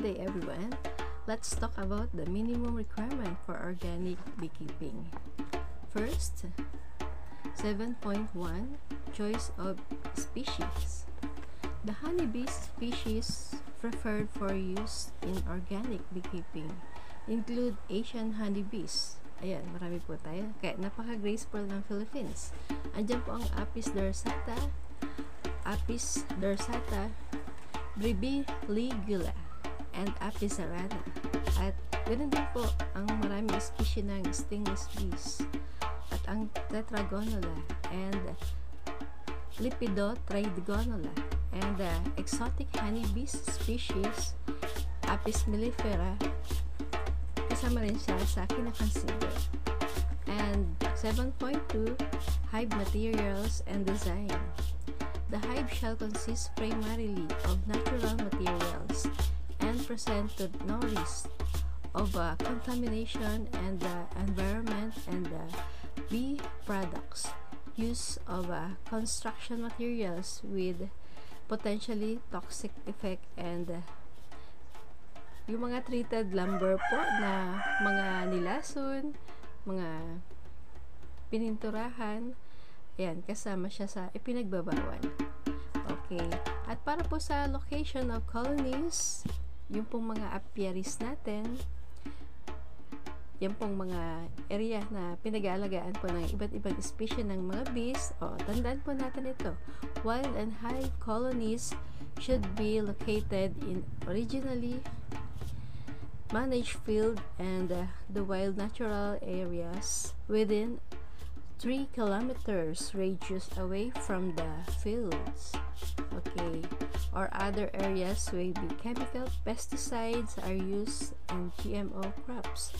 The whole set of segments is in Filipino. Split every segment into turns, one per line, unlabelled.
day everyone. Let's talk about the minimum requirement for organic beekeeping. First, 7.1 Choice of species. The honeybee species preferred for use in organic beekeeping include Asian honeybees. Ayan, marami po tayo. Kaya napaka-graceful ng Philippines. Andiyan po ang Apis dorsata, Beekeeping-Philippine, and Apis arana. At ganoon din po ang maraming species ng stingless bees at ang tetragonula and Lepidotrigonula and exotic honeybees species Apis mellifera, kasama rin siya sa kinakonsider. And 7.2 Hive materials and design. The hive shall consist primarily of natural materials and present to no risk of contamination and the environment and the bee products. Use of construction materials with potentially toxic effect and yung mga treated lumber po na mga nilason, mga pininturahan, ayan, kasama siya sa ipinagbabawal. Okay. At para po sa location of colonies, yung pong mga apiaries natin, yan pong mga area na pinag-aalagaan po ng iba't ibang species ng mga bees. Tandaan po natin ito. Wild and hive colonies should be located in originally managed field and the wild natural areas within 3 kilometers radius away from the fields. Okay. Or other areas where the chemical pesticides are used and GMO crops.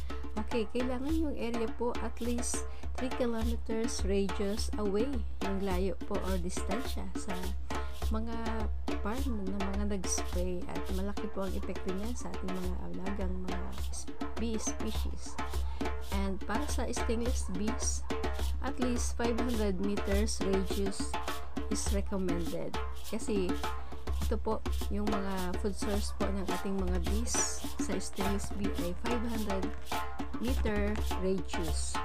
Okay, kailangan yung area po at least 3 kilometers radius away, yung layo po or distansya sa mga farm na mga nag-spray at malaki po ang epekto niya sa ating mga alagang mga bee species. And para sa stingless bees, at least 500 meters radius is recommended. Kasi ito po, yung mga food source po ng ating mga bees sa stingless bee ay 500 meter radius.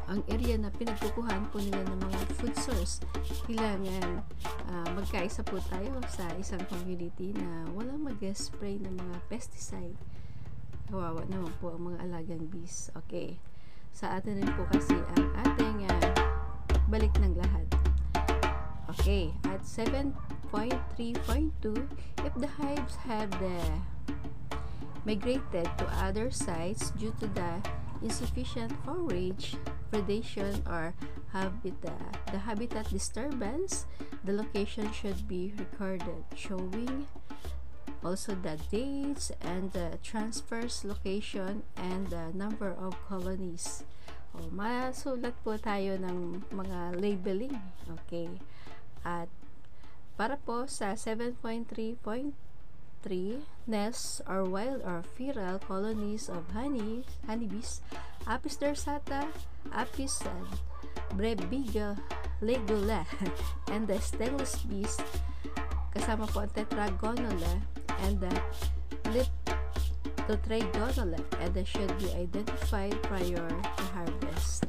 Ang area na pinagkukuhan po nila ng mga food source, kailangan magkaisa po tayo sa isang community na walang mag-spray ng mga pesticide. Kawawa naman po ang mga alagang bees. Okay. Sa atin rin po kasi ang ating balik ng lahat. Okay. At 7.3.2, if the hives have migrated to other sites due to the insufficient forage, predation, or the habitat disturbance, the location should be recorded, showing also the dates and the transfers location and the number of colonies. Masulat po tayo ng mga labeling. Okay. At para po sa 7.3.3, nests or wild or feral colonies of honeybees, Apis dorsata, Apis legula, and the stingless bees, kasama po ang tetragonula and the Lepidotrigonula, and they should be identified prior to harvest.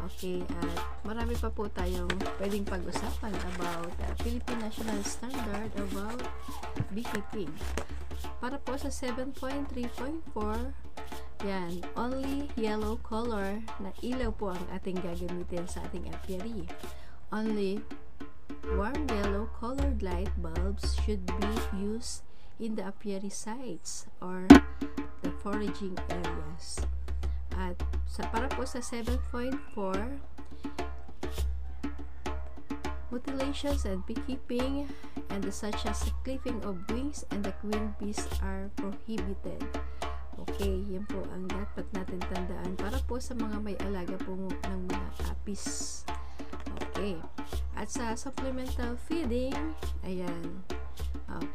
Okay, at marami pa po tayong pwedeng pag-usapan about Philippine National Standard about beekeeping. Para po sa 7.3.4, yan, only yellow color na ilaw po ang ating gagamitin sa ating apiary. Only warm yellow colored light bulbs should be used in the apiary sites or the foraging areas. At para po sa 7.4, mutilations and beekeeping and such as the clipping of wings and the queen bees are prohibited. Okay, yan po ang dapat natin tandaan para po sa mga may alaga po ng mga apis. Okay. At sa supplemental feeding, ayan,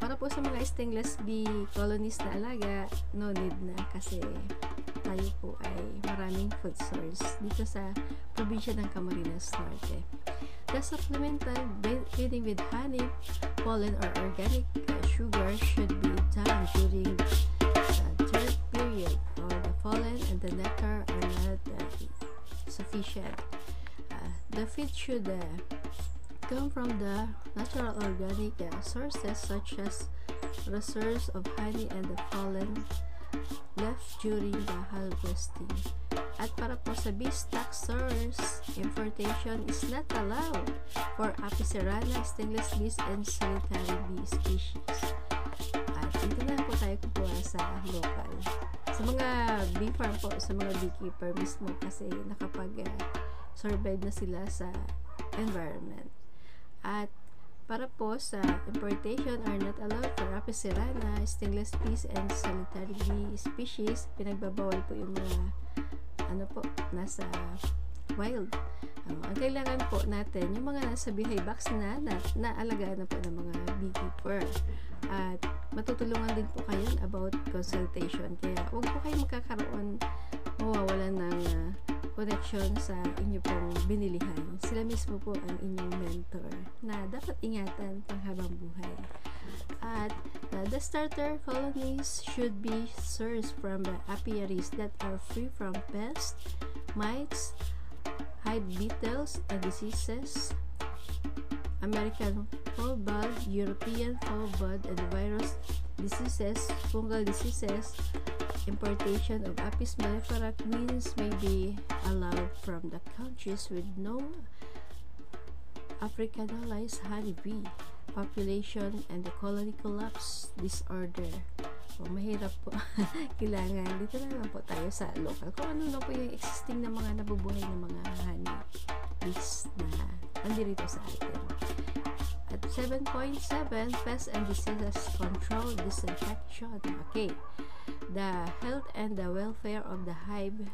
para po sa mga stingless bee colonies na alaga, no need na kasi tayo po ay maraming food source dito sa probinsya ng Camarines, Norte. The supplemental feeding with honey, pollen, or organic sugar should be done during the shed. The feed should come from the natural organic sources such as reserves of honey and the pollen left during the harvesting. At para po sa bee stock source, importation is not allowed for Apicerana, stainless bees, and solitary bee species. At dito na po tayo kukuha sa local. Sa mga bee farm po, sa mga beekeeper mismo kasi nakapag-survive na sila sa environment. At para po sa importation are not allowed for Apicerana, stainless bees, and solitary bee species. Pinagbabawal po yung mga nasa wild. Ang kailangan po natin, yung mga nasa beehive box na naalagaan na po ng mga beekeeper. At matutulungan din po kayo about consultation. Kaya huwag po kayo mawawalan ng connection sa inyo pong binilihan. Sila mismo po ang inyong mentor na dapat ingatan panghabang buhay. At the starter colonies should be sourced from the apiaries that are free from pests, mites, hive beetles and diseases, American foul bud, European foul bud, and virus diseases, fungal diseases. Importation of Apis mellifera queens may be allowed from the countries with no Africanized honeybee population and the colony collapse disorder. Mahirap po. Kailangan dito na lang po tayo sa local. Kung ano po yung existing na mga nabubuhay ng mga honey bees na nandito sa atin. At 7.7, pest and diseases control, disinfection. Okay. The health and the welfare of the hive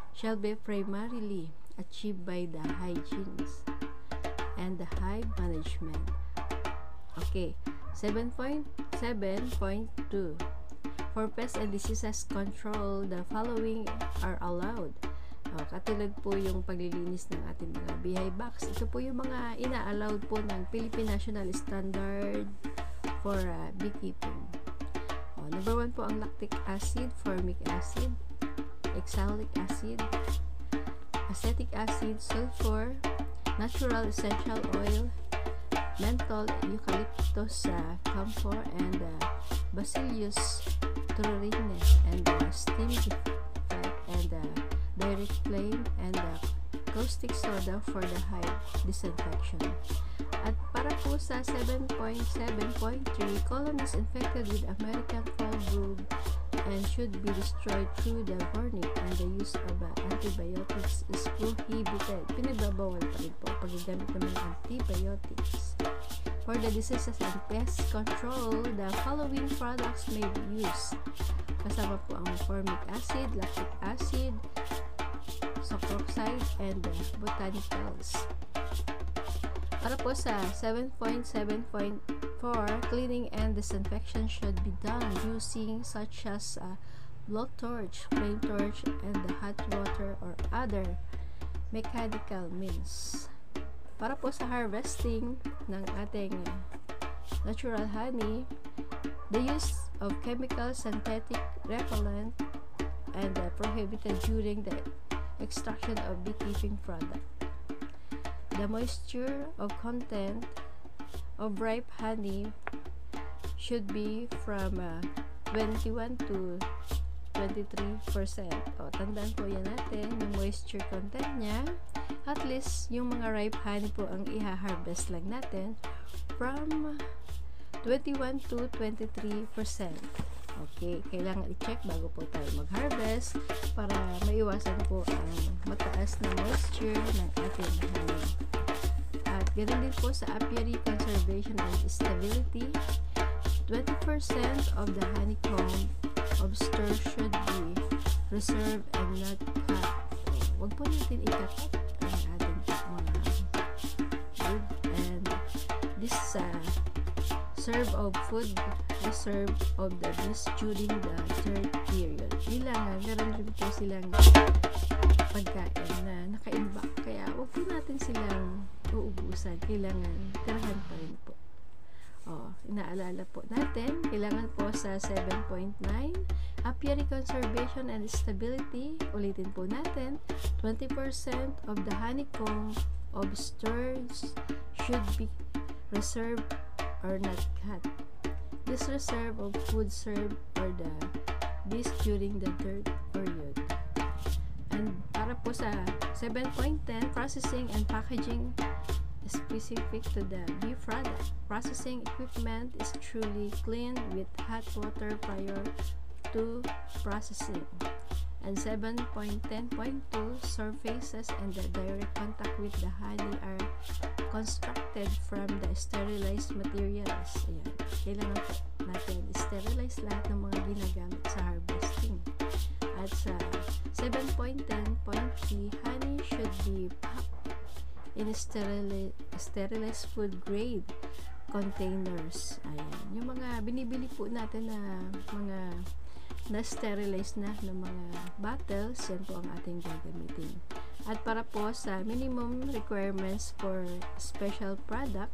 shall be primarily achieved by the hygienes and the hive management. Okay, 7.7.2 for pest and diseases control, the following are allowed. Katulad po yung paglilinis ng ating mga beehive box. Ito po yung mga ina-allowed po ng Philippine National Standard for beekeeping. Number 1 po ang lactic acid, formic acid, oxalic acid, acetic acid, sulfur, natural essential oil, menthol, eucalyptus, camphor, and bacillus thuringiensis, and steam defect, and direct flame, and caustic soda for the hive disinfection. At para po sa 7.7.3, colonies infected with American foul brood and should be destroyed through the burning, and the use of antibiotics is prohibited. Pinagbabawal pa rin po paggamit ng mga antibiotics. For the diseases and pest control, the following products may be used. Kasama po ang formic acid, lactic acid, socroxide, and botanicals. Para po sa 7.7.4, cleaning and disinfection should be done using such as blowtorch, flame torch, and the hot water or other mechanical means. Para po sa harvesting ng ating natural honey, the use of chemical synthetic repellent and prohibited during the extraction of beekeeping product. The moisture of content of ripe honey should be from 21 to 23%. Tandaan po yan natin, yung moisture content niya. At least, yung mga ripe honey po ang i-harvest lang natin from 21 to 23%. Okay, kailangan i-check bago po tayo mag-harvest para maiwasan po ang mataas na moisture ng ating honey. At ganoon din po sa apiary conservation and stability, 20% of the honeycomb of store should be reserved and not cut. Huwag po natin i-cut ang ating mga food, and this serve of food reserve of the bees during the third period. Kailangan, meron rin po silang pagkain na naka-imbak. Kaya, huwag po natin silang uubusan. Kailangan, tirahan pa rin po. Inaalala po natin, kailangan po sa 7.9, apiary conservation and stability. Ulitin po natin, 20% of the honeycomb of stores should be reserved or not cut. This reserve of food served for the bees during the third period. And para po sa 7.10, processing and packaging specific to the bee product. Processing equipment is truly cleaned with hot water prior to processing. And 7.10.2, surfaces and the direct contact with the honey are constructed from the sterilized materials. Ayan. Kailangan po natin sterilize lahat ng mga ginagamit sa harvesting. At sa 7.10.3, honey should be packed in sterilized food grade containers. Ayan. Yung mga binibili po natin na mga na-sterilize na ng mga bottles, yan po ang ating gagamitin. At para po sa minimum requirements for special product,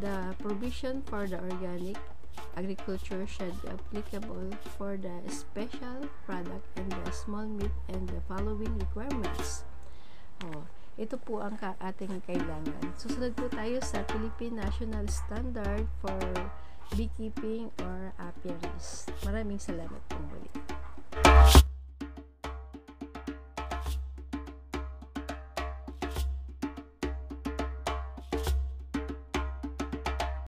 the provision for the organic agriculture should be applicable for the special product and the small meat and the following requirements. Ito po ang ating kailangan. Susunod po tayo sa Philippine National Standard for Beekeeping or Apiaries. Maraming salamat po.